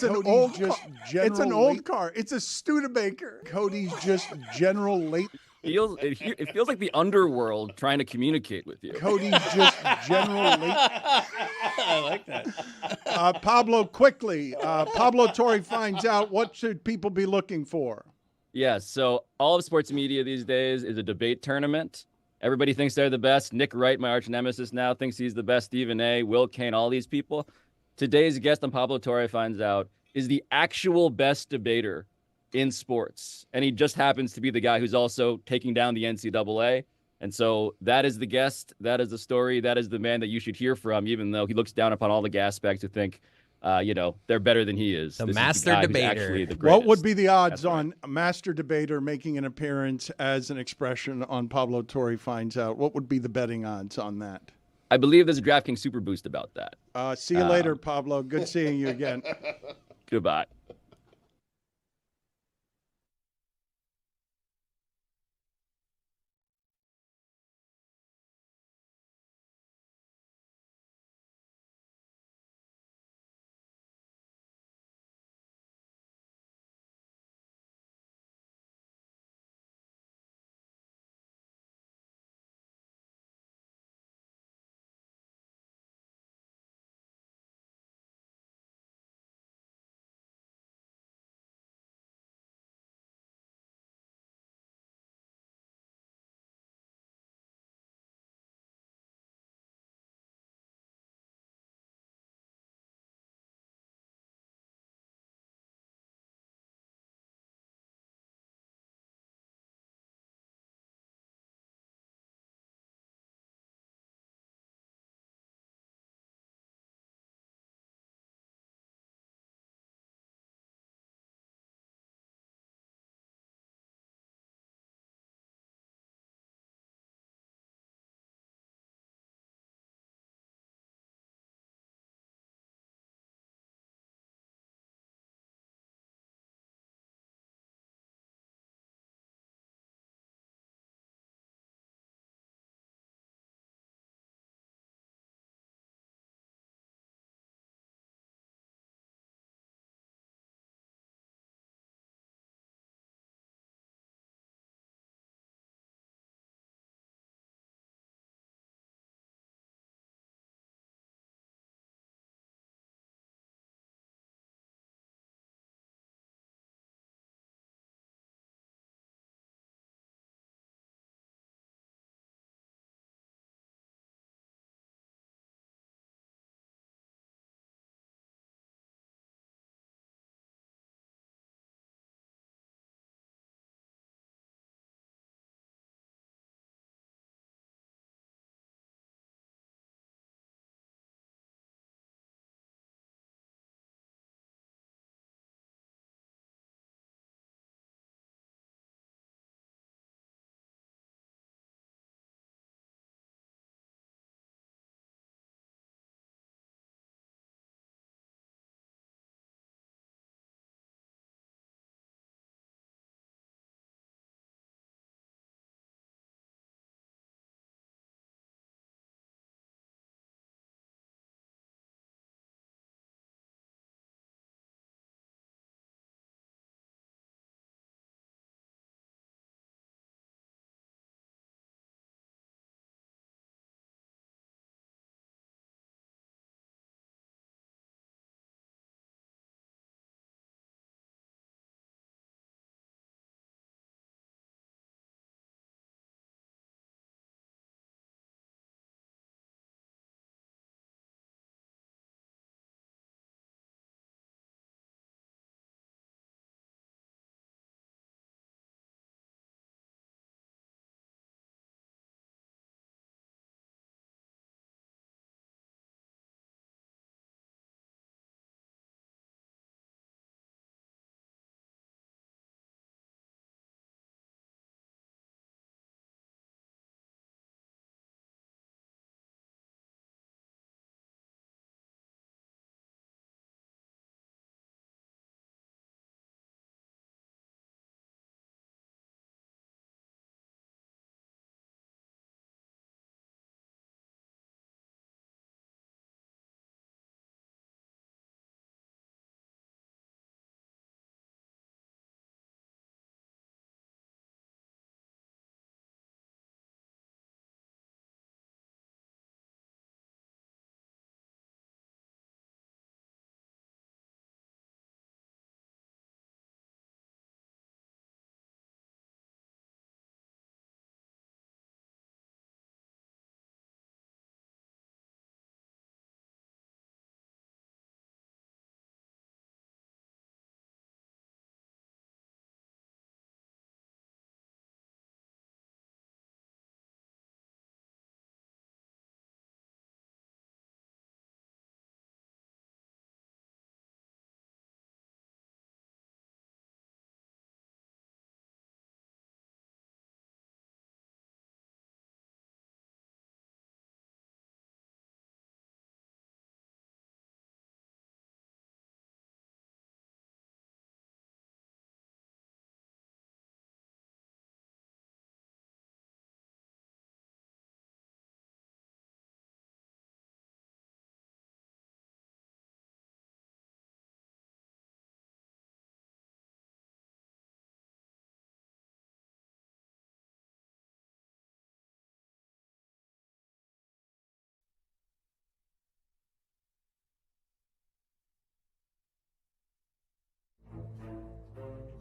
an old it's an old car. It's a Studebaker. Cody's just general late. It feels like the underworld trying to communicate with you. Cody's just general late. I like that. Pablo, quickly. Pablo Torre finds out, what should people be looking for? Yes, so all of sports media these days is a debate tournament. Everybody thinks they're the best. Nick Wright, my arch nemesis now, thinks he's the best. Stephen A., Will Kane, all these people. Today's guest on Pablo Torre Finds Out is the actual best debater in sports. And he just happens to be the guy who's also taking down the NCAA. And so that is the guest. That is the story. That is the man that you should hear from, even though he looks down upon all the aspects who think, they're better than he is. The This master is the guy who's debater. actually the What greatest. would be the odds on a master debater making an appearance as an expression on Pablo Torre Finds Out? What would be the betting odds on that? I believe there's a DraftKings Super Boost about that. See you later, Pablo. Good seeing you again. Goodbye.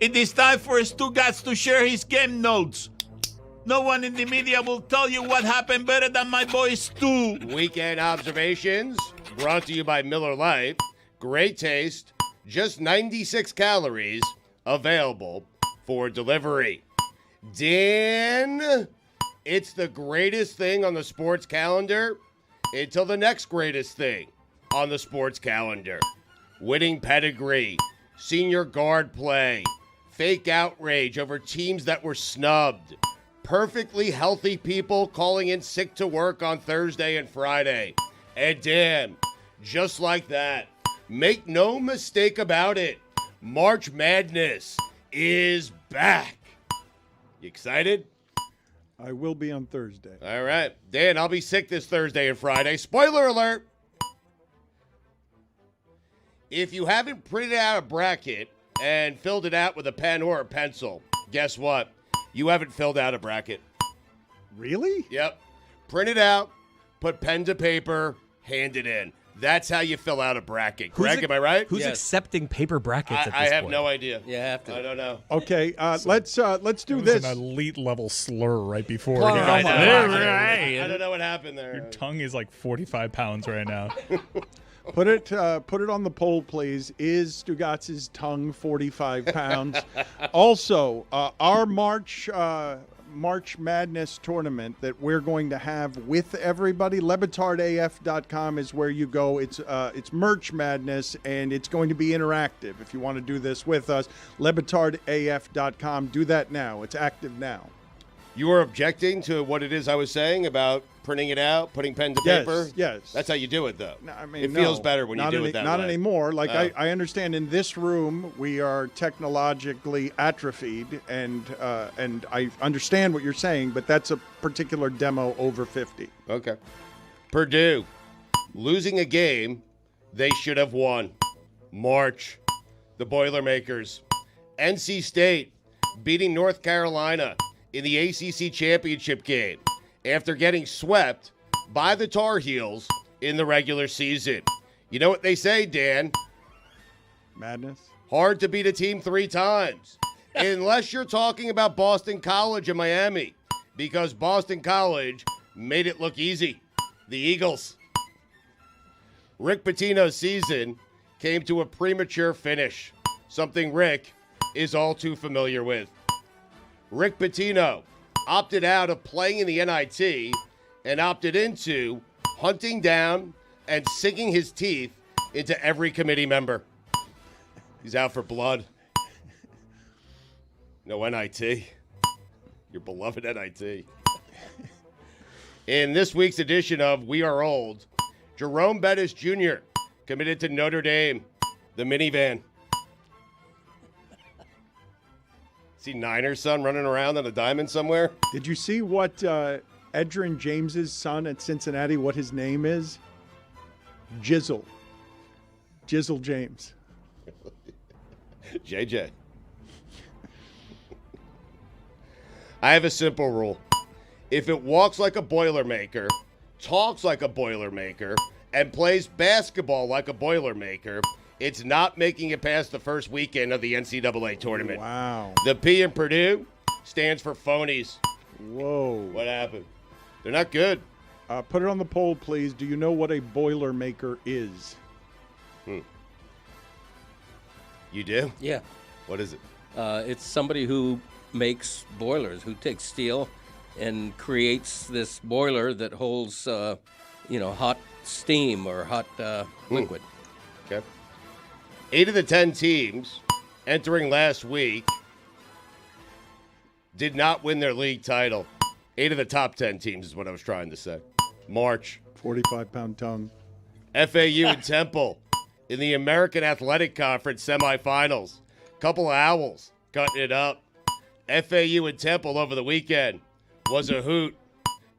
It is time for Stugotz to share his game notes. No one in the media will tell you what happened better than my boy Stu. Weekend observations brought to you by Miller Lite. Great taste, just 96 calories, available for delivery. Dan, it's the greatest thing on the sports calendar until the next greatest thing on the sports calendar. Winning pedigree, senior guard play, fake outrage over teams that were snubbed, perfectly healthy people calling in sick to work on Thursday and Friday. And Dan, just like that, make no mistake about it, March Madness is back. You excited? I will be on Thursday. All right. Dan, I'll be sick this Thursday and Friday. Spoiler alert. If you haven't printed out a bracket and filled it out with a pen or a pencil, guess what? You haven't filled out a bracket. Really? Yep. Print it out, put pen to paper, hand it in. That's how you fill out a bracket. Greg, am I right? Who's accepting paper brackets at this I have point? no idea. You have to. I don't know. Okay, let's do It was this. an elite level slur right before. Come it on. got I don't know what happened there. Your tongue is like 45 pounds right now. Put it on the poll, please. Is Stugotz's tongue 45 pounds? Also, our March Madness tournament that we're going to have with everybody, LeBatardAF.com is where you go. It's Merch Madness, and it's going to be interactive. If you want to do this with us, LeBatardAF.com. Do that now. It's active now. You were objecting to what it is I was saying about printing it out, putting pen to paper? Yes. That's how you do it, though. No, I mean, it feels better when you do it that way. Not anymore. Like, Oh. I understand in this room we are technologically atrophied, and I understand what you're saying, but that's a particular demo over 50. Okay. Purdue, losing a game they should have won. March, the Boilermakers. NC State, beating North Carolina in the ACC championship game after getting swept by the Tar Heels in the regular season. You know what they say, Dan? Madness. Hard to beat a team 3 times. Unless you're talking about Boston College and Miami, because Boston College made it look easy. The Eagles. Rick Pitino's season came to a premature finish, something Rick is all too familiar with. Rick Pitino opted out of playing in the NIT and opted into hunting down and sinking his teeth into every committee member. He's out for blood. No NIT. Your beloved NIT. In this week's edition of We Are Old, Jerome Bettis Jr. committed to Notre Dame, the minivan. See Niners' son running around on a diamond somewhere? Did you see what Edgerrin James's son at Cincinnati, what his name is? Jizzle. Jizzle James. JJ. I have a simple rule. If it walks like a Boilermaker, talks like a Boilermaker, and plays basketball like a Boilermaker, it's not making it past the first weekend of the NCAA tournament. Wow. The P in Purdue stands for phonies. Whoa. What happened? They're not good. Put it on the poll, please. Do you know what a Boilermaker is? You do? Yeah. What is it? It's somebody who makes boilers, who takes steel and creates this boiler that holds, hot steam or hot liquid. Okay. 8 of the 10 teams entering last week did not win their league title. 8 of the top 10 teams is what I was trying to say. March. 45-pound tongue. FAU and Temple in the American Athletic Conference semifinals. Couple of Owls cutting it up. FAU and Temple over the weekend was a hoot.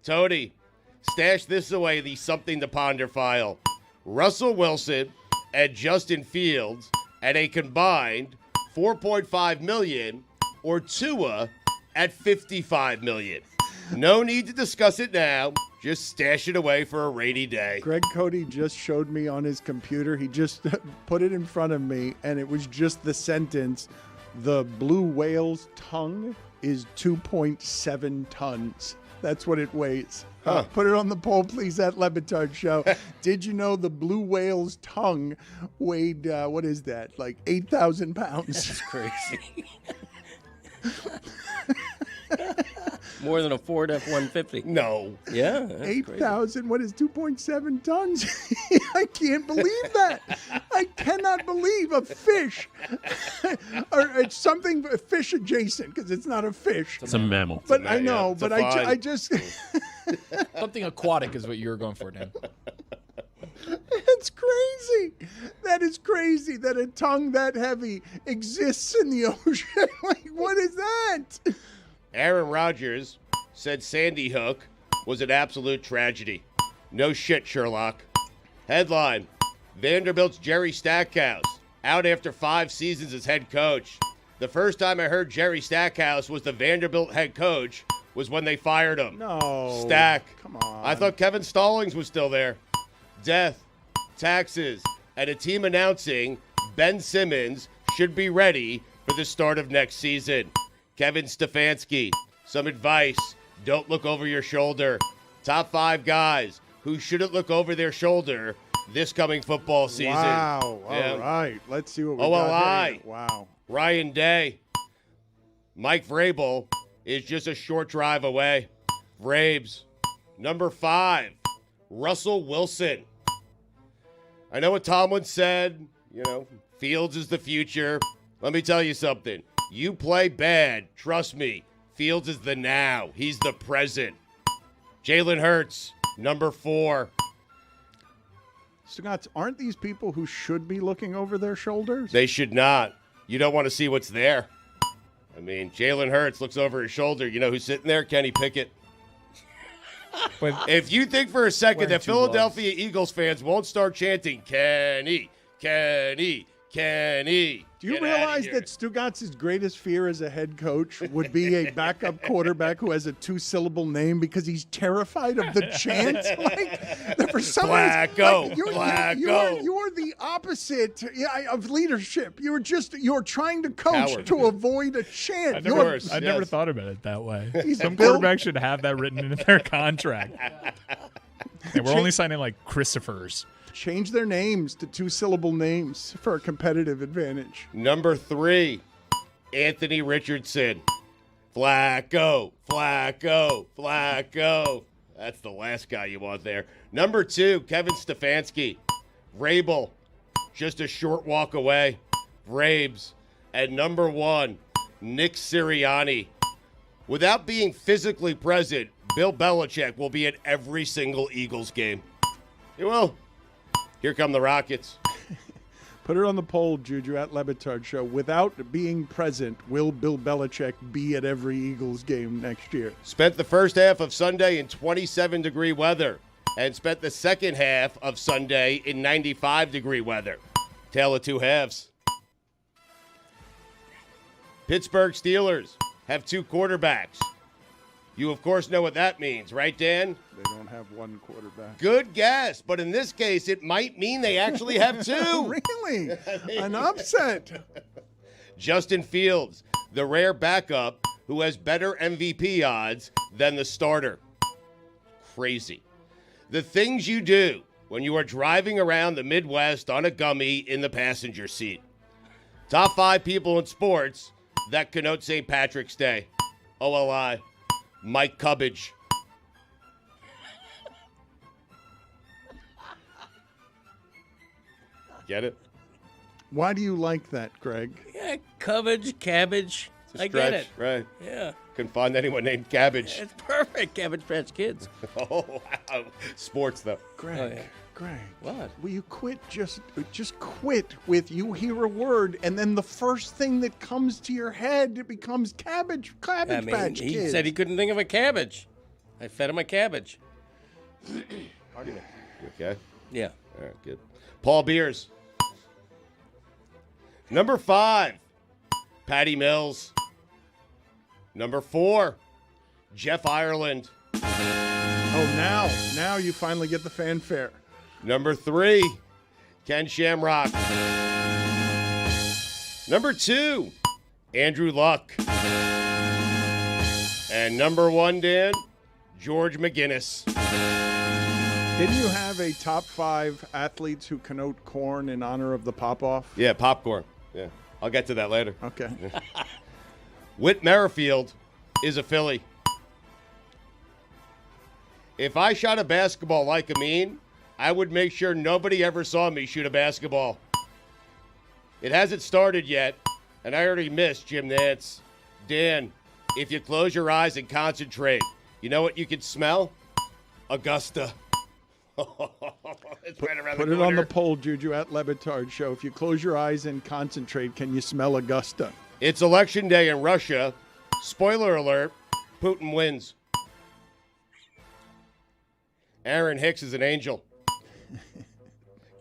Cody, stash this away, the something to ponder file. Russell Wilson and Justin Fields at a combined $4.5 million, or Tua at $55 million. No need to discuss it now. Just stash it away for a rainy day. Greg Cody just showed me on his computer. He just put it in front of me, and it was just the sentence, The blue whale's tongue is 2.7 tons. That's what it weighs. Put it on the poll, please, at Le Batard Show. Did you know the blue whale's tongue weighed, what is that, like 8,000 pounds? That's crazy. More than a Ford F-150. No. Yeah. 8,000. What is 2.7 tons? I can't believe that. I cannot believe a fish, or it's something fish adjacent, because it's not a fish. It's a mammal. But I know. But I just. Something aquatic is what you were going for, Dan. It's crazy. That is crazy that a tongue that heavy exists in the ocean. Like, what is that? Aaron Rodgers said Sandy Hook was an absolute tragedy. No shit, Sherlock. Headline, Vanderbilt's Jerry Stackhouse out after 5 seasons as head coach. The first time I heard Jerry Stackhouse was the Vanderbilt head coach was when they fired him. No. Stack. Come on. I thought Kevin Stallings was still there. Death, taxes, and a team announcing Ben Simmons should be ready for the start of next season. Kevin Stefanski, some advice. Don't look over your shoulder. Top 5 guys who shouldn't look over their shoulder this coming football season. Wow. Yeah. All right. Let's see what we OLI. got here. Wow. Ryan Day. Mike Vrabel is just a short drive away. Vrabes. Number 5, Russell Wilson. I know what Tomlin said, Fields is the future. Let me tell you something. You play bad, trust me. Fields is the now. He's the present. Jalen Hurts, number 4. Stugotz, aren't these people who should be looking over their shoulders? They should not. You don't want to see what's there. I mean, Jalen Hurts looks over his shoulder. You know who's sitting there? Kenny Pickett. If you think for a second that Philadelphia Eagles fans won't start chanting, Kenny, Kenny, Kenny. Do you realize that Stugotz's greatest fear as a head coach would be a backup quarterback who has a 2-syllable name because he's terrified of the chant? Like, for some Blacko, reason, Blacko. you're the opposite of leadership. You're trying to coach Coward. to avoid a chant. I never thought about it that way. Some quarterbacks should have that written into their contract. And we're only signing like Christophers. Change their names to 2-syllable names for a competitive advantage. Number 3, Anthony Richardson. Flacco, Flacco, Flacco. That's the last guy you want there. Number 2, Kevin Stefanski. Vrabel, just a short walk away. Vrabes. And number 1, Nick Sirianni. Without being physically present, Bill Belichick will be at every single Eagles game. He will. Here come the Rockets. Put it on the poll, Juju, at Le Batard Show. Without being present, will Bill Belichick be at every Eagles game next year? Spent the first half of Sunday in 27-degree weather and spent the second half of Sunday in 95-degree weather. Tale of two halves. Pittsburgh Steelers have 2 quarterbacks. You, of course, know what that means, right, Dan? They don't have 1 quarterback. Good guess, but in this case, it might mean they actually have 2. Really? An upset. Justin Fields, the rare backup who has better MVP odds than the starter. Crazy. The things you do when you are driving around the Midwest on a gummy in the passenger seat. Top 5 people in sports that connote St. Patrick's Day. OLI. Mike Cubbage. Get it? Why do you like that, Greg? Yeah, cabbage. It's a I stretch, get it. right? Yeah. Couldn't find anyone named Cabbage. It's perfect, Cabbage Patch Kids. Oh, wow. Sports, though. Greg, Oh, yeah. Greg. What? Will you quit? Just quit with you hear a word and then the first thing that comes to your head it becomes Cabbage Patch He Kids. said he couldn't think of a cabbage. I fed him a cabbage. You okay? Yeah. All right, good. Paul Beers. Number 5, Patty Mills. Number 4, Jeff Ireland. Oh, now you finally get the fanfare. Number 3, Ken Shamrock. Number 2, Andrew Luck. And number 1, Dan, George McGinnis. Didn't you have a top 5 athletes who connote corn in honor of the pop-off? Yeah, popcorn. Yeah, I'll get to that later. Okay. Whit Merrifield is a Philly. If I shot a basketball like Amin, I would make sure nobody ever saw me shoot a basketball. It hasn't started yet, and I already missed Jim Nantz. Dan, if you close your eyes and concentrate, you know what you can smell? Augusta. It's right around Put the it corner. on the poll, Juju, at Le Batard Show. If you close your eyes and concentrate, can you smell Augusta? It's election day in Russia. Spoiler alert, Putin wins. Aaron Hicks is an angel.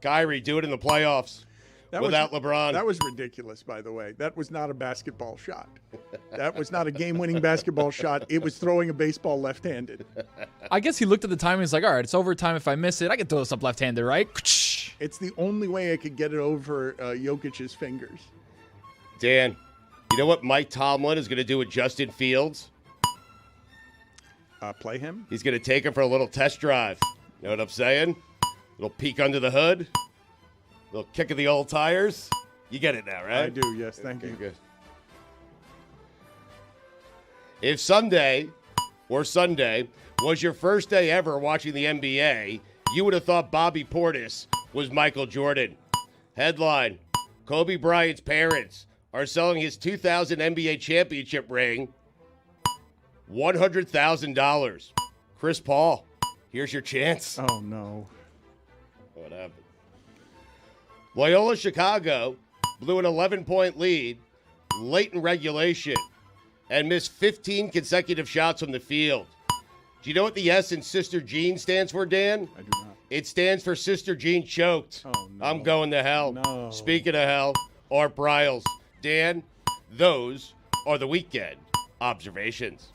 Kyrie, do it in the playoffs without LeBron. That was ridiculous, by the way. That was not a basketball shot. That was not a game-winning basketball shot. It was throwing a baseball left-handed. I guess he looked at the time and he's like, all right, it's overtime. If I miss it, I can throw this up left-handed, right? It's the only way I could get it over Jokic's fingers. Dan, you know what Mike Tomlin is going to do with Justin Fields? Play him? He's going to take him for a little test drive. You know what I'm saying? Little peek under the hood. Little kick of the old tires. You get it now, right? I do, yes. Thank you. Good. If Sunday was your first day ever watching the NBA, you would have thought Bobby Portis was Michael Jordan. Headline, Kobe Bryant's parents are selling his 2000 NBA championship ring $100,000. Chris Paul, here's your chance. Oh, no. What happened? Loyola Chicago blew an 11-point lead late in regulation and missed 15 consecutive shots from the field. Do you know what the S in Sister Jean stands for, Dan? I do not. It stands for Sister Jean choked. Oh, no. I'm going to hell. No. Speaking of hell, Art Briles. Dan, those are the weekend observations.